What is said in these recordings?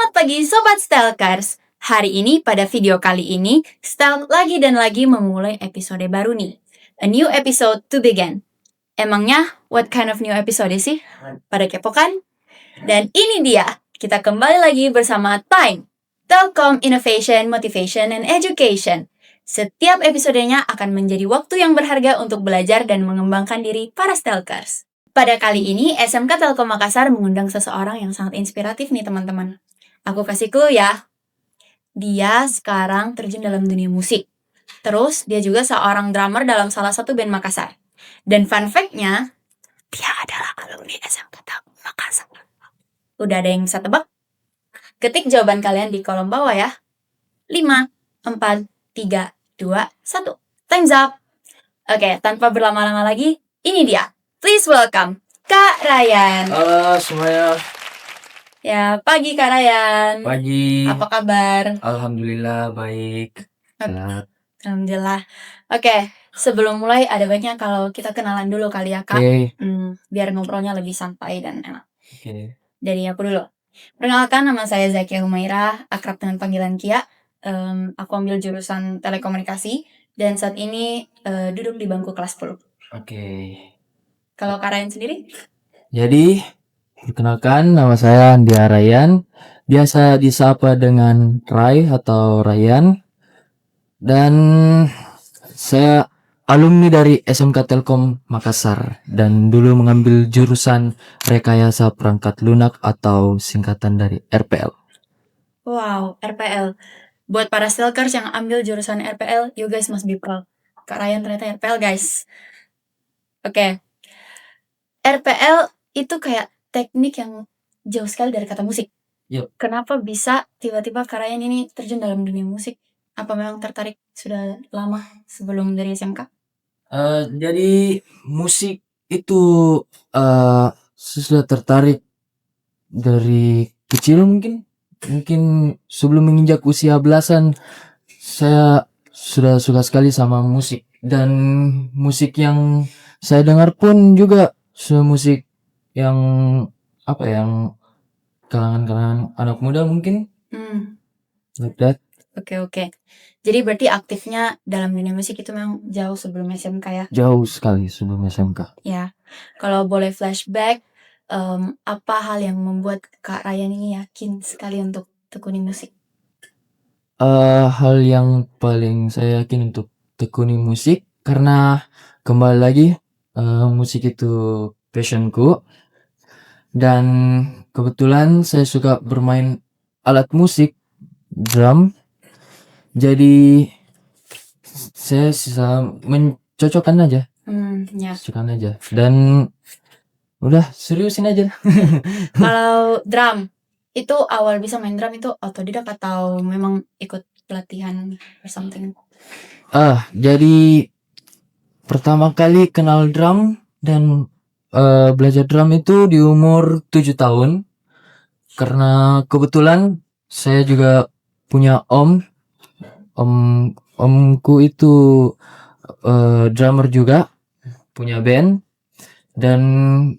Selamat pagi Sobat Stalkers. Hari ini pada video kali ini, Stalk lagi dan lagi memulai episode baru nih. A new episode to begin. Emangnya what kind of new episode sih? Pada kepo kan? Dan ini dia, kita kembali lagi bersama Time, Telkom Innovation, Motivation, and Education. Setiap episodenya akan menjadi waktu yang berharga untuk belajar dan mengembangkan diri para Stalkers. Pada kali ini, SMK Telkom Makassar mengundang seseorang yang sangat inspiratif nih teman-teman. Aku kasih clue ya. Dia sekarang terjun dalam dunia musik. Terus, dia juga seorang drummer dalam salah satu band Makassar. Dan fun fact-nya, dia adalah alumni SMK Telkom Makassar. Udah ada yang bisa tebak? Ketik jawaban kalian di kolom bawah ya. 5, 4, 3, 2, 1. Time's up! Oke, tanpa berlama-lama lagi, ini dia. Please welcome Kak Ryan. Halo semuanya. Ya, pagi Kak Ryan. Pagi. Apa kabar? Alhamdulillah baik. Sehat. Alhamdulillah. Oke, sebelum mulai ada baiknya kalau kita kenalan dulu kali ya Kak. Oke. Biar ngobrolnya lebih santai dan enak. Oke. Dari aku dulu. Perkenalkan, nama saya Zakia Humaira, akrab dengan panggilan Kia. Aku ambil jurusan telekomunikasi dan saat ini duduk di bangku kelas 10. Oke. Kalau Kak Ryan sendiri? Jadi, perkenalkan nama saya Andia Ryan. Biasa disapa dengan Ray atau Ryan. Dan saya alumni dari SMK Telkom Makassar dan dulu mengambil jurusan Rekayasa Perangkat Lunak atau singkatan dari RPL. Wow, RPL. Buat para stalkers yang ambil jurusan RPL, you guys must be proud. Kak Ryan ternyata RPL, guys. Oke. RPL itu kayak teknik yang jauh sekali dari kata musik. Yup. Kenapa bisa tiba-tiba Kak Ryan ini terjun dalam dunia musik? Apa memang tertarik sudah lama sebelum dari SMK? Jadi musik itu sudah tertarik dari kecil mungkin sebelum menginjak usia belasan saya sudah suka sekali sama musik, dan musik yang saya dengar pun juga musik yang yang kalangan anak muda mungkin like that. Oke. Jadi berarti aktifnya dalam dunia musik itu memang jauh sebelum SMK ya? Jauh sekali sebelum SMK. Ya. Kalau boleh flashback, apa hal yang membuat Kak Ryan ini yakin sekali untuk tekuni musik? Hal yang paling saya yakin untuk tekuni musik karena kembali lagi musik itu passionku, dan kebetulan saya suka bermain alat musik drum, jadi saya bisa mencocokkan aja. Ya. Cocokkan aja dan udah seriusin aja. Kalau drum, itu awal bisa main drum itu otodidak atau memang ikut pelatihan or something? Jadi pertama kali kenal drum dan belajar drum itu di umur 7 tahun. Karena kebetulan saya juga punya omku itu drummer juga, punya band. Dan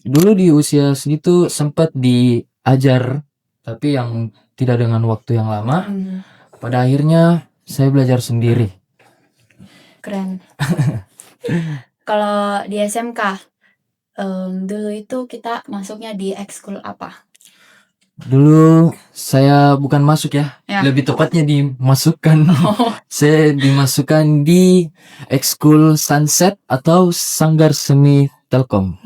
dulu di usia segitu sempat diajar, tapi yang tidak dengan waktu yang lama. Pada akhirnya saya belajar sendiri. Keren. Kalau di SMK, dulu itu kita masuknya di ekskul apa? Dulu saya bukan masuk ya. Lebih tepatnya dimasukkan. Saya dimasukkan di ekskul Sunset atau Sanggar Seni Telkom.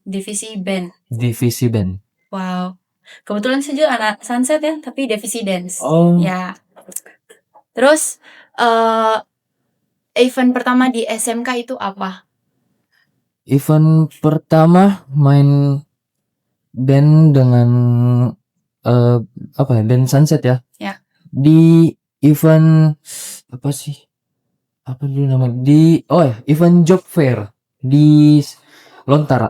Divisi band. Divisi band. Wow. Kebetulan saya juga anak Sunset ya, tapi divisi dance. Ya. Terus event pertama di SMK itu apa? Event pertama main band dengan band Sunset ya. Ya. Di event apa sih? Apa dulu namanya? Event job fair di Lontara,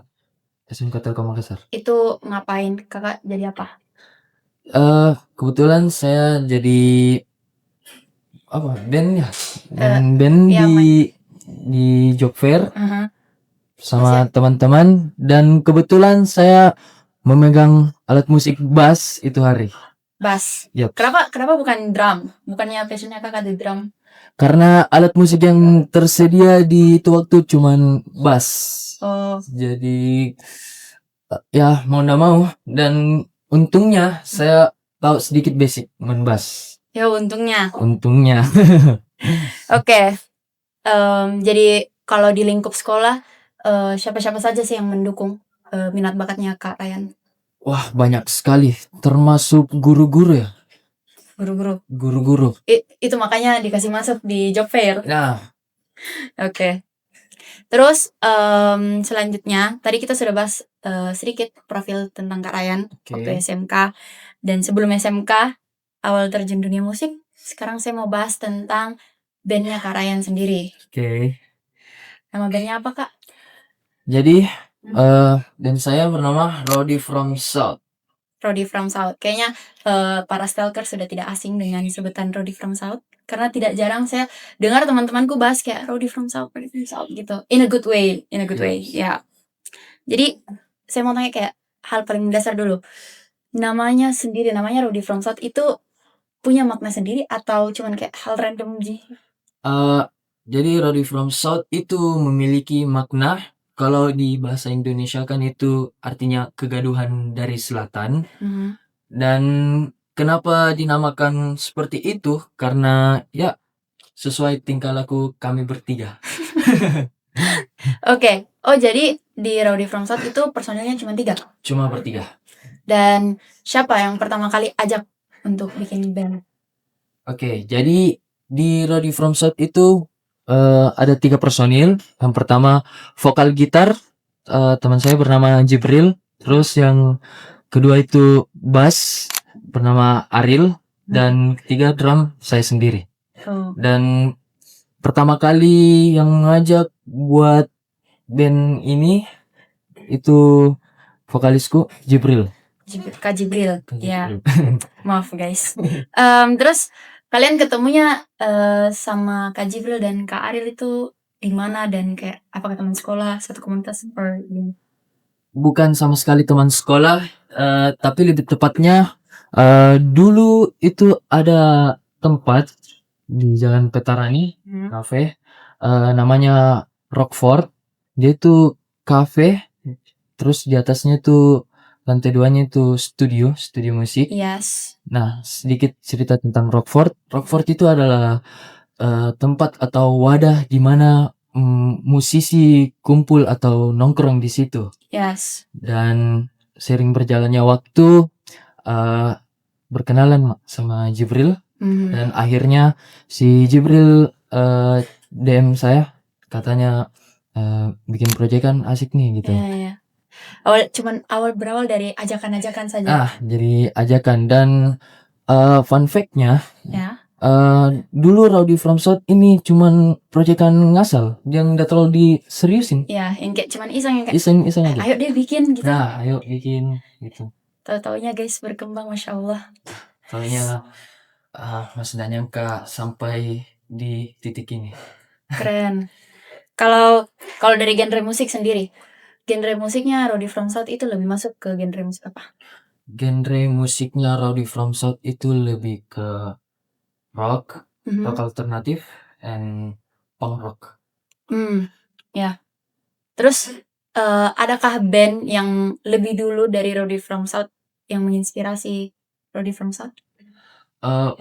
SMK Telkom Makassar. Itu ngapain? Kakak jadi apa? Kebetulan saya jadi band ya. Band di job fair sama teman-teman, dan kebetulan saya memegang alat musik bass itu hari. Bass. Yap. Kenapa bukan drum? Bukannya passionnya kakak di drum? Karena alat musik yang tersedia di itu waktu cuman bass. Oh, Jadi ya mau ndak mau, dan untungnya saya tahu sedikit basic main bass. ya untungnya. Untungnya. Oke. Jadi kalau di lingkup sekolah, siapa-siapa saja sih yang mendukung minat bakatnya Kak Ryan? Wah, banyak sekali, termasuk guru-guru ya. Guru-guru. Guru-guru. Itu makanya dikasih masuk di job fair. Nah, Oke. Terus selanjutnya tadi kita sudah bahas sedikit profil tentang Kak Ryan waktu SMK, dan sebelum SMK awal terjun dunia musik. Sekarang saya mau bahas tentang bandnya Kak Ryan sendiri. oke. Nama bandnya apa Kak? Jadi dan saya bernama Rowdy from South. Rowdy from South. Kayaknya para stalker sudah tidak asing dengan sebutan Rowdy from South, karena tidak jarang saya dengar teman-temanku bahas kayak Rowdy from South gitu. In a good way. Ya. Jadi saya mau tanya kayak hal paling mendasar dulu. Namanya Rowdy from South itu punya makna sendiri atau cuman kayak hal random sih? Jadi Rowdy from South itu memiliki makna. Kalau di bahasa Indonesia kan itu artinya kegaduhan dari selatan. Dan kenapa dinamakan seperti itu? Karena ya sesuai tingkah laku kami bertiga. Oke. Oh, jadi di Rowdy from South itu personilnya cuma 3? Cuma bertiga. Dan siapa yang pertama kali ajak untuk bikin band? Oke, jadi di Rowdy from South itu ada 3 personil. Yang pertama vokal gitar, teman saya bernama Jibril. Terus yang kedua itu bass bernama Aril, dan ketiga drum saya sendiri. Oh. Dan pertama kali yang ngajak buat band ini itu vokalisku Jibril. Kak Jibril. Ya, Jibril. maaf guys. Terus kalian ketemunya sama Kak Jibril dan Kak Aril itu di mana, dan kayak apakah teman sekolah, satu komunitas, or gimana? Bukan sama sekali teman sekolah, tapi lebih tepatnya dulu itu ada tempat di Jalan Petarani, cafe, namanya Rockford. Dia itu cafe, terus di atasnya itu lantai 2-nya itu studio musik. Yes. Nah, sedikit cerita tentang Rockford. Rockford itu adalah tempat atau wadah di mana musisi kumpul atau nongkrong di situ. Yes. Dan sering berjalannya waktu berkenalan sama Jibril. Dan akhirnya si Jibril DM saya, katanya bikin proyek kan asik nih gitu. Ya. Berawal dari ajakan-ajakan saja. Jadi ajakan. Dan fun fact-nya, Ya. dulu Rowdy from South ini cuman proyekan ngasal yang udah terlalu diseriusin. Ya, yang kayak cuman iseng, yang kayak Iseng aja. ayo deh bikin gitu. Nah, ayo bikin gitu. Tahu-taunya guys berkembang, Masya Allah. Soalnya masih gak nyangka sampai di titik ini. Keren. Kalau dari genre musik sendiri, genre musiknya Rowdy from South itu lebih masuk ke genre musik apa? Genre musiknya Rowdy from South itu lebih ke rock, rock alternatif, and punk rock. Ya. Terus adakah band yang lebih dulu dari Rowdy from South yang menginspirasi Rowdy from South?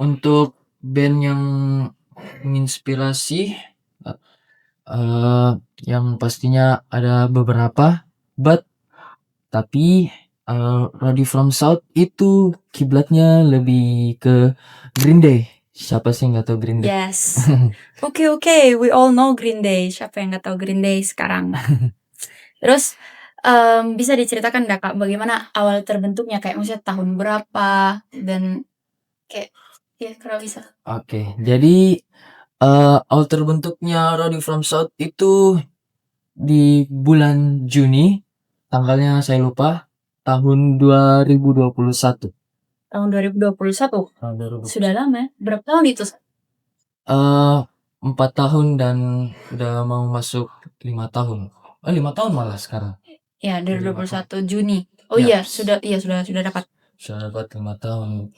Untuk band yang menginspirasi, yang pastinya ada beberapa, tapi Rowdy from South itu kiblatnya lebih ke Green Day. Siapa sih nggak tahu Green Day? Yes. Oke, we all know Green Day. Siapa yang nggak tahu Green Day sekarang? Terus bisa diceritakan nggak Kak bagaimana awal terbentuknya, kayak maksudnya tahun berapa, dan kayak ya kalau bisa. Oke, jadi awal terbentuknya Rowdy from South itu di bulan Juni, tanggalnya saya lupa, tahun 2021. Tahun 2021? Sudah lama ya? Berapa tahun itu? 4 tahun dan udah mau masuk 5 tahun. 5 tahun malah sekarang. Ya, 2021 Juni. Oh iya, sudah dapat. Sudah dapat 5 tahun.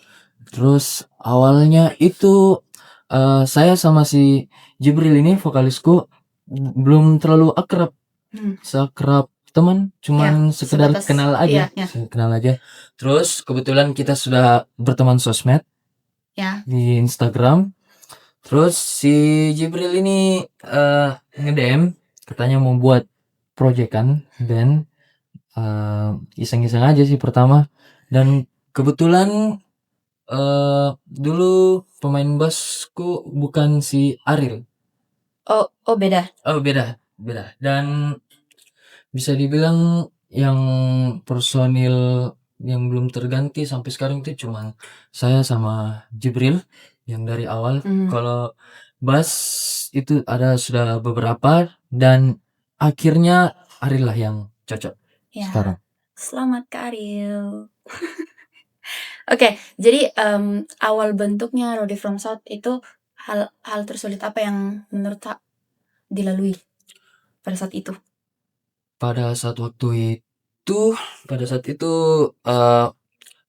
Terus awalnya itu saya sama si Jibril ini vokalisku belum terlalu akrab, seakrab teman, cuman sekedar sebatas kenal aja, iya. kenal aja. Terus kebetulan kita sudah berteman sosmed Ya. di Instagram. Terus si Jibril ini nge-DM katanya mau buat project kan band, iseng-iseng aja sih pertama. Dan kebetulan dulu pemain bassku bukan si Ariel. Oh beda. Oh beda, beda. Dan bisa dibilang yang personil yang belum terganti sampai sekarang itu cuman saya sama Jibril yang dari awal. Kalau bass itu ada sudah beberapa dan akhirnya Ariel lah yang cocok Ya. sekarang. Selamat Kak Ariel. Oke, jadi awal bentuknya Rowdy From South itu hal tersulit apa yang menurut Kak dilalui pada saat itu? Pada saat waktu itu, pada saat itu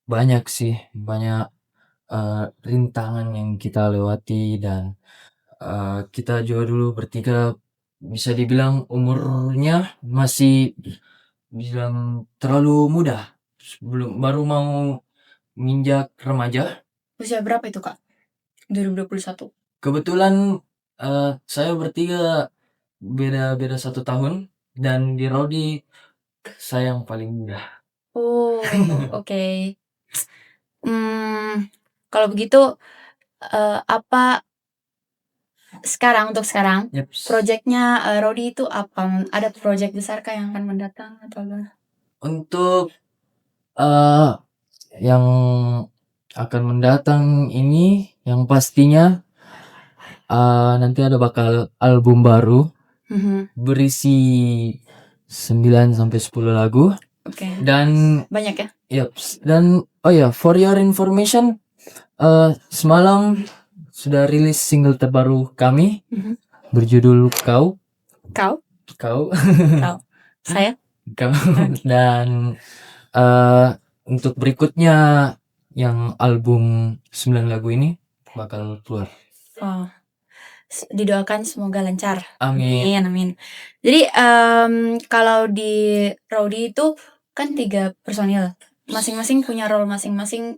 banyak sih, banyak rintangan yang kita lewati dan kita juga dulu bertiga bisa dibilang umurnya masih bilang terlalu muda, belum baru mau menginjak remaja. Usia berapa itu Kak? 2021. Kebetulan saya bertiga beda 1 tahun dan di Rowdy saya yang paling muda. Oh, oke. Kalau begitu apa untuk sekarang Yaps. projectnya Rowdy itu apa? Ada project besar kah yang akan mendatang atau apa? Untuk yang akan mendatang ini yang pastinya nanti ada bakal album baru berisi 9 sampai 10 lagu. Oke. Dan Banyak ya? yaps. Dan oh ya, for your information, semalam sudah rilis single terbaru kami berjudul Kau. Kau? Kau. Saya? Kau. Dan untuk berikutnya yang album 9 lagu ini bakal keluar. Oh, didoakan semoga lancar. Amin. Amin. Jadi kalau di Rowdy itu kan 3 personil, masing-masing punya role masing-masing.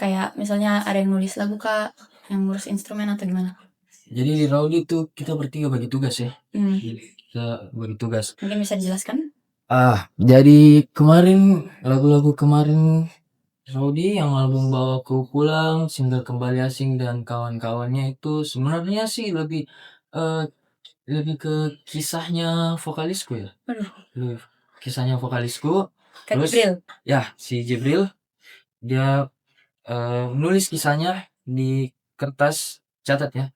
Kayak misalnya ada yang nulis lagu kak, yang ngurus instrumen atau gimana? Jadi di Rowdy itu kita bertiga bagi tugas ya. Kita bagi tugas. Mungkin bisa dijelaskan? Jadi kemarin lagu-lagu kemarin Rowdy yang album Bawa Ku Pulang, single Kembali Asing dan kawan-kawannya itu sebenarnya sih lebih ke kisahnya vokalisku ya. Lebih kisahnya vokalisku. Kak Terus Jibril. ya si Jibril dia menulis kisahnya di kertas catat ya.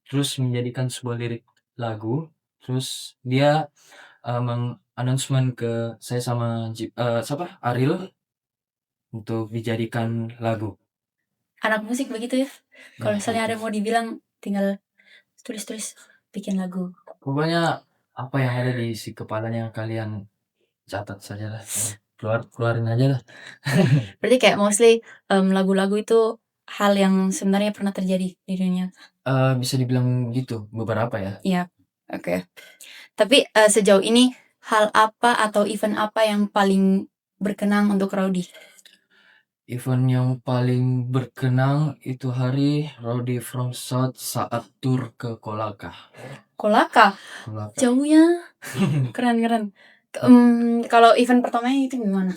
Terus menjadikan sebuah lirik lagu. Terus dia meng-announcement ke saya sama Ariel untuk dijadikan lagu. Anak musik begitu ya. Kalau misalnya ada mau dibilang tinggal tulis bikin lagu. Pokoknya apa yang ada di isi kepalanya kalian catat saja lah. Keluarin aja lah. Berarti kayak mostly lagu-lagu itu hal yang sebenarnya pernah terjadi di dunia. Bisa dibilang gitu beberapa ya. Iya. Oke. Tapi sejauh ini hal apa atau event apa yang paling berkenang untuk Rowdy? Event yang paling berkenang itu hari Rowdy From South saat tur ke Kolaka. Kolaka. Jauhnya. Keren. Kalau event pertamanya itu gimana?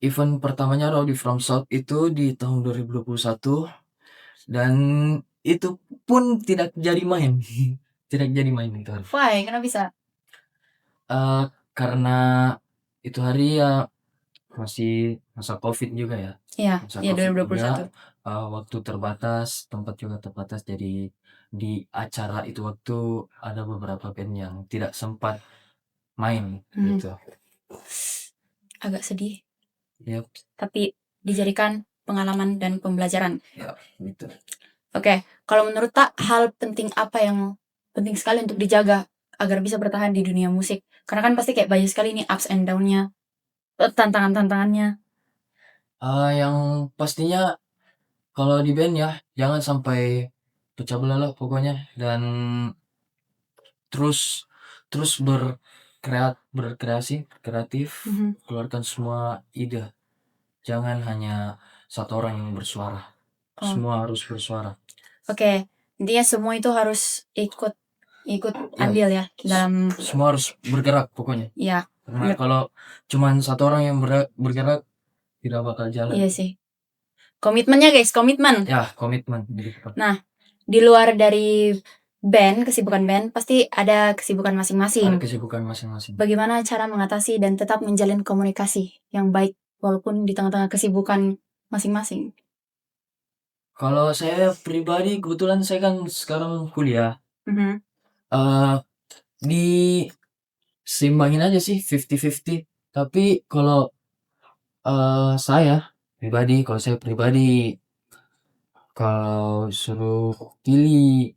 Event pertamanya Rowdy From South itu di tahun 2021 dan itu pun tidak jadi main. Tidak jadi main itu hari. Why? Kenapa bisa? Karena itu hari ya masih masa COVID juga ya. Iya, Masa iya COVID 2021. juga, waktu terbatas, tempat juga terbatas. Jadi di acara itu waktu ada beberapa band yang tidak sempat main gitu. Agak sedih. Yap. Tapi dijadikan pengalaman dan pembelajaran. Ya, gitu. Oke, kalau menurut Tak, hal penting apa yang penting sekali untuk dijaga agar bisa bertahan di dunia musik? Karena kan pasti kayak banyak sekali nih ups and down-nya, tantangannya. Yang pastinya Kalau di band ya jangan sampai pecah belah lah pokoknya, dan terus terus kreatif, Mhm. keluarkan semua ide. Jangan hanya satu orang yang bersuara. Oh, Semua harus bersuara. oke. Intinya semua itu harus ikut Ya, andil ya dalam semua harus bergerak pokoknya. ya. Karena Yep. kalau cuman satu orang yang bergerak tidak bakal jalan. Iya sih. Komitmennya guys, komitmen. Ya, komitmen gitu. Nah, di luar dari kesibukan band, pasti ada kesibukan Ada masing-masing. kesibukan masing-masing. Bagaimana cara mengatasi dan tetap menjalin komunikasi yang baik walaupun di tengah-tengah kesibukan masing-masing? Kalau saya pribadi kebetulan saya kan sekarang kuliah. Mhm. eh di seimbangin aja sih 50-50. Tapi kalau kalau saya pribadi kalau suruh pilih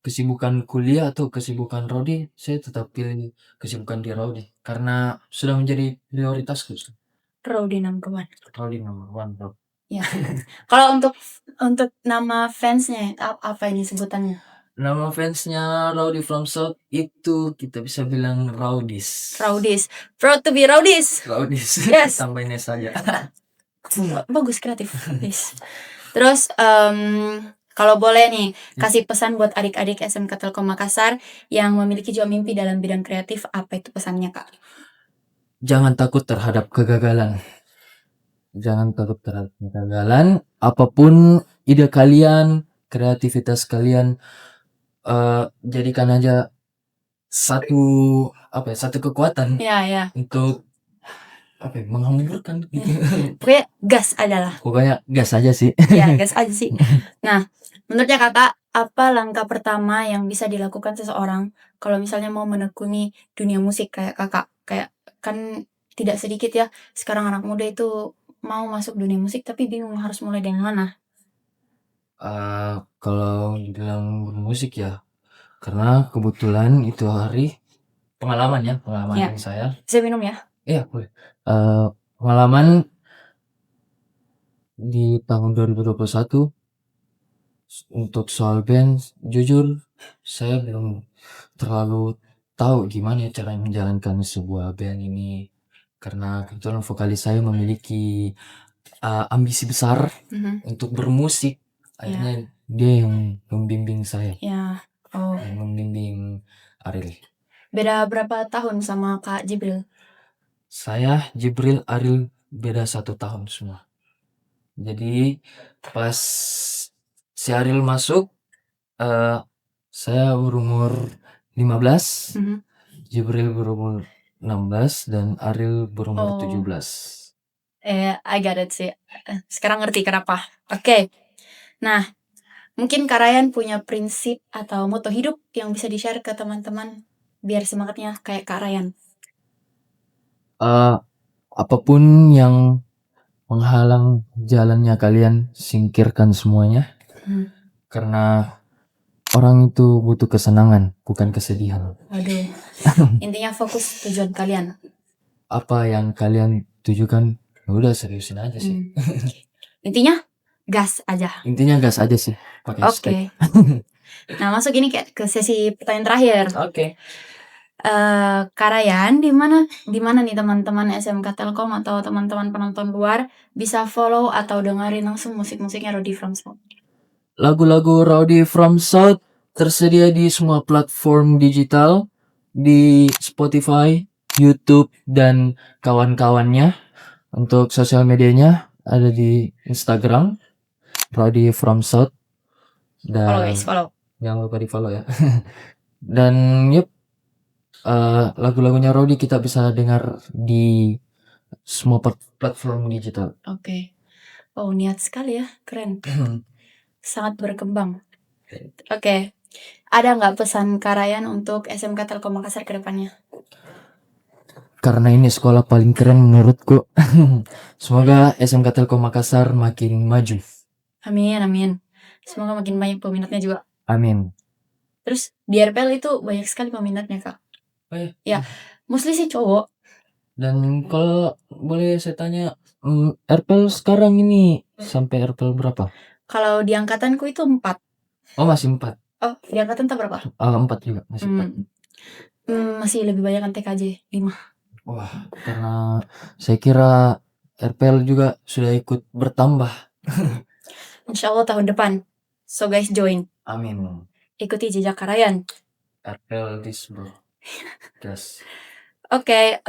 kesibukan kuliah atau kesibukan Rodi, saya tetap pilih kesibukan di Rodi karena sudah menjadi prioritasku. Rowdy number one. Rodi nomor one, bro. Ya. Kalau untuk nama fansnya apa ini sebutannya? Nama fansnya Rowdy from South itu kita bisa bilang Rowdies. Rowdies. Proud to be Rowdies. Rowdies. Yes. Tambahin S saja. Bagus, kreatif. Yes. Terus kalau boleh nih kasih pesan buat adik-adik SMK Telkom Makassar yang memiliki jiwa mimpi dalam bidang kreatif, apa itu pesannya Kak? Jangan takut terhadap kegagalan. Jangan takut terhadap kegagalan. Apapun ide kalian, kreativitas kalian, jadikan aja satu kekuatan Ya. untuk menghamburkan gitu. Pokoknya gas adalah. Pokoknya gas aja sih. Ya, gas aja sih. Nah, menurutnya Kakak, apa langkah pertama yang bisa dilakukan seseorang kalau misalnya mau menekuni dunia musik kayak Kakak? Kayak kan tidak sedikit ya sekarang anak muda itu mau masuk dunia musik tapi bingung harus mulai dari mana. Kalau dibilang bermusik ya, karena kebetulan itu hari pengalaman Ya. saya. Saya minum ya. Iya boleh. Pengalaman di tahun 2021 untuk soal band, jujur saya belum terlalu tahu gimana ya cara menjalankan sebuah band ini, karena kebetulan vokalis saya memiliki ambisi besar Mhm. untuk bermusik. Akhirnya dia yang membimbing saya, Ya. Oh, yang membimbing Ariel. beda berapa tahun sama Kak Jibril? Saya, Jibril, Ariel beda 1 tahun semua. Jadi pas si Ariel masuk, saya berumur 15, Mhm. Jibril berumur 16, dan Ariel berumur Oh. 17. I got it sih. Sekarang ngerti kenapa. Oke. Nah, mungkin Kak Ryan punya prinsip atau moto hidup yang bisa di-share ke teman-teman biar semangatnya kayak Kak Ryan. Apapun yang menghalang jalannya kalian, singkirkan semuanya. Karena orang itu butuh kesenangan, bukan kesedihan. Waduh. Intinya fokus tujuan kalian. Apa yang kalian tujukan, ya udah seriusin aja sih. Intinya gas aja. Intinya gas aja sih, pakai Oke. Nah, masuk ini kayak ke sesi pertanyaan terakhir. Oke. Kak Ryan, di mana nih teman-teman SMK Telkom atau teman-teman penonton luar bisa follow atau dengerin langsung musik-musiknya Rowdy from South? Lagu-lagu Rowdy from South tersedia di semua platform digital, di Spotify, YouTube, dan kawan-kawannya. Untuk sosial medianya ada di Instagram Rowdy from South. Dan Follow guys, follow. jangan lupa di follow ya. Dan lagu-lagunya Rowdy kita bisa dengar di semua platform digital. Oke. Oh, niat sekali ya, keren. Sangat berkembang. Oke. Ada nggak pesan Kak Ryan untuk SMK Telkom Makassar ke depannya? Karena ini sekolah paling keren menurutku. Semoga SMK Telkom Makassar makin maju. Amin. Semoga makin banyak peminatnya juga. Amin. Terus di RPL itu banyak sekali peminatnya Kak. Oh ya? Ya, mostly sih cowok. Dan kalau boleh saya tanya, RPL sekarang ini sampai RPL berapa? Kalau di angkatanku itu 4. Oh, masih 4. Oh, di angkatan tak berapa? 4 juga, masih 4. Masih lebih banyak kan TKJ 5. Wah, karena saya kira RPL juga sudah ikut bertambah. Insyaallah tahun depan. So guys join. Amin. Ikuti jejak Karayan. RPL this bro. Yes. Oke,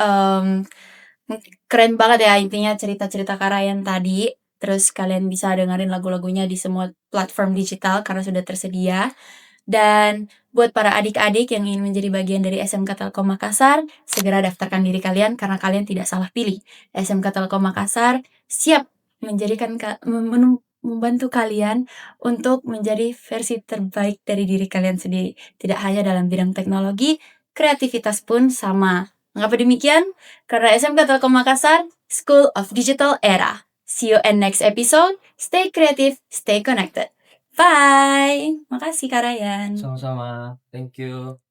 keren banget ya intinya cerita-cerita Karayan tadi. Terus kalian bisa dengerin lagu-lagunya di semua platform digital karena sudah tersedia. Dan buat para adik-adik yang ingin menjadi bagian dari SMK Telkom Makassar, segera daftarkan diri kalian karena kalian tidak salah pilih. SMK Telkom Makassar siap membantu kalian untuk menjadi versi terbaik dari diri kalian sendiri. Tidak hanya dalam bidang teknologi, kreativitas pun sama. Mengapa demikian? Karena SMK Telkom Makassar, School of Digital Era. See you in next episode. Stay creative, stay connected. Bye. Makasih Kak Ryan. Sama-sama. Thank you.